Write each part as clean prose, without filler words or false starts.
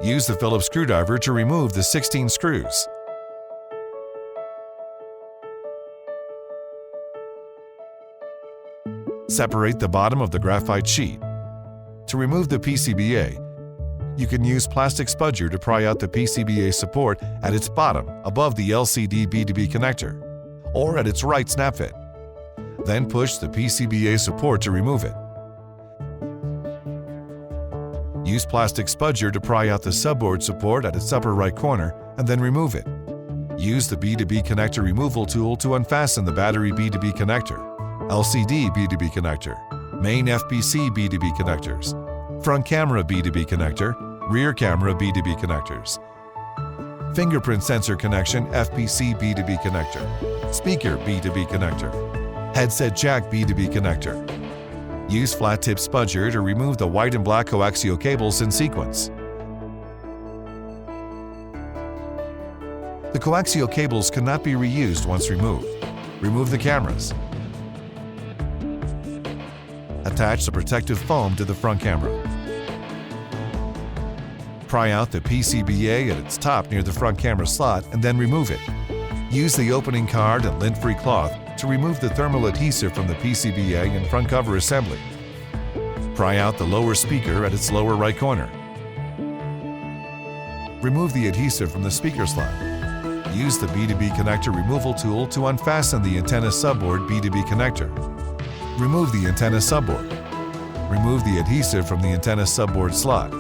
Use the Phillips screwdriver to remove the 16 screws. Separate the bottom of the graphite sheet. To remove the PCBA, you can use plastic spudger to pry out the PCBA support at its bottom above the LCD B2B connector, or at its right snap fit. Then push the PCBA support to remove it. Use plastic spudger to pry out the subboard support at its upper right corner and then remove it. Use the B2B connector removal tool to unfasten the battery B2B connector, LCD B2B connector, main FPC B2B connectors, front camera B2B connector, rear camera B2B connectors, fingerprint sensor connection FPC B2B connector, speaker B2B connector, headset jack B2B connector. Use flat tip spudger to remove the white and black coaxial cables in sequence. The coaxial cables cannot be reused once removed. Remove the cameras. Attach the protective foam to the front camera. Pry out the PCBA at its top near the front camera slot and then remove it. Use the opening card and lint-free cloth to remove the thermal adhesive from the PCBA and front cover assembly. Pry out the lower speaker at its lower right corner. Remove the adhesive from the speaker slot. Use the B2B connector removal tool to unfasten the antenna subboard B2B connector. Remove the antenna subboard. Remove the adhesive from the antenna subboard slot.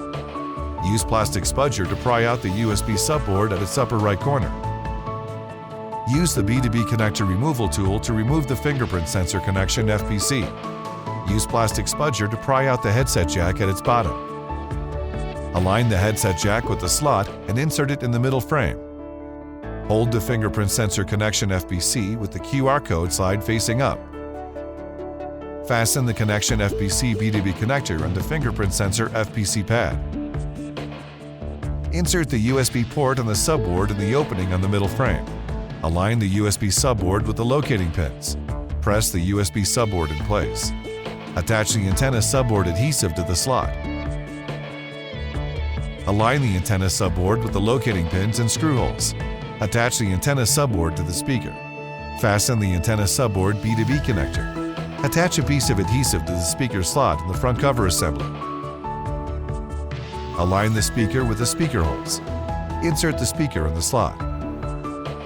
Use plastic spudger to pry out the USB subboard at its upper right corner. Use the B2B connector removal tool to remove the fingerprint sensor connection FPC. Use plastic spudger to pry out the headset jack at its bottom. Align the headset jack with the slot and insert it in the middle frame. Hold the fingerprint sensor connection FPC with the QR code slide facing up. Fasten the connection FPC B2B connector on the fingerprint sensor FPC pad. Insert the USB port on the subboard in the opening on the middle frame. Align the USB subboard with the locating pins. Press the USB subboard in place. Attach the antenna subboard adhesive to the slot. Align the antenna subboard with the locating pins and screw holes. Attach the antenna subboard to the speaker. Fasten the antenna subboard B2B connector. Attach a piece of adhesive to the speaker slot in the front cover assembly. Align the speaker with the speaker holes. Insert the speaker in the slot.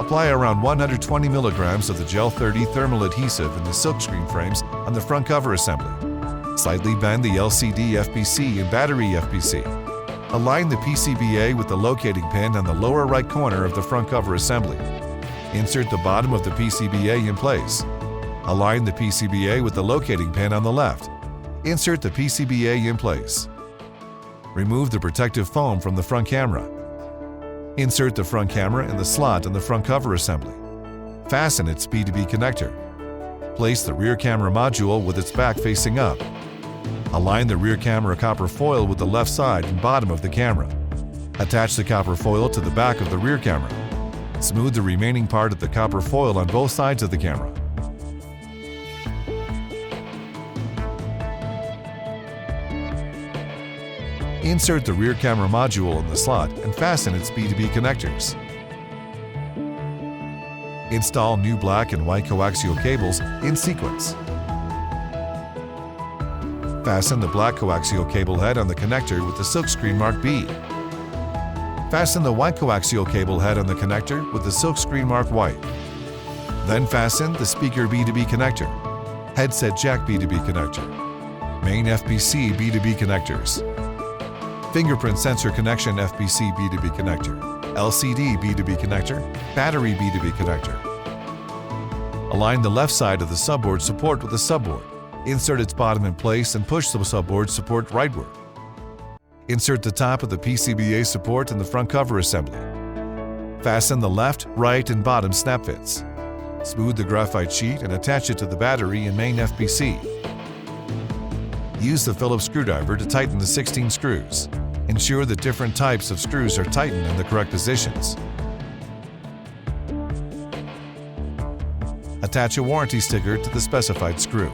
Apply around 120 milligrams of the Gel 30 thermal adhesive in the silkscreen frames on the front cover assembly. Slightly bend the LCD FPC and battery FPC. Align the PCBA with the locating pin on the lower right corner of the front cover assembly. Insert the bottom of the PCBA in place. Align the PCBA with the locating pin on the left. Insert the PCBA in place. Remove the protective foam from the front camera. Insert the front camera in the slot in the front cover assembly. Fasten its B2B connector. Place the rear camera module with its back facing up. Align the rear camera copper foil with the left side and bottom of the camera. Attach the copper foil to the back of the rear camera. Smooth the remaining part of the copper foil on both sides of the camera. Insert the rear camera module in the slot and fasten its B2B connectors. Install new black and white coaxial cables in sequence. Fasten the black coaxial cable head on the connector with the silkscreen mark B. Fasten the white coaxial cable head on the connector with the silkscreen mark white. Then fasten the speaker B2B connector, headset jack B2B connector, main FPC B2B connectors, fingerprint sensor connection FPC B2B connector, LCD B2B connector, battery B2B connector. Align the left side of the subboard support with the subboard. Insert its bottom in place and push the subboard support rightward. Insert the top of the PCBA support in the front cover assembly. Fasten the left, right, and bottom snap fits. Smooth the graphite sheet and attach it to the battery and main FPC. Use the Phillips screwdriver to tighten the 16 screws. Ensure that different types of screws are tightened in the correct positions. Attach a warranty sticker to the specified screw.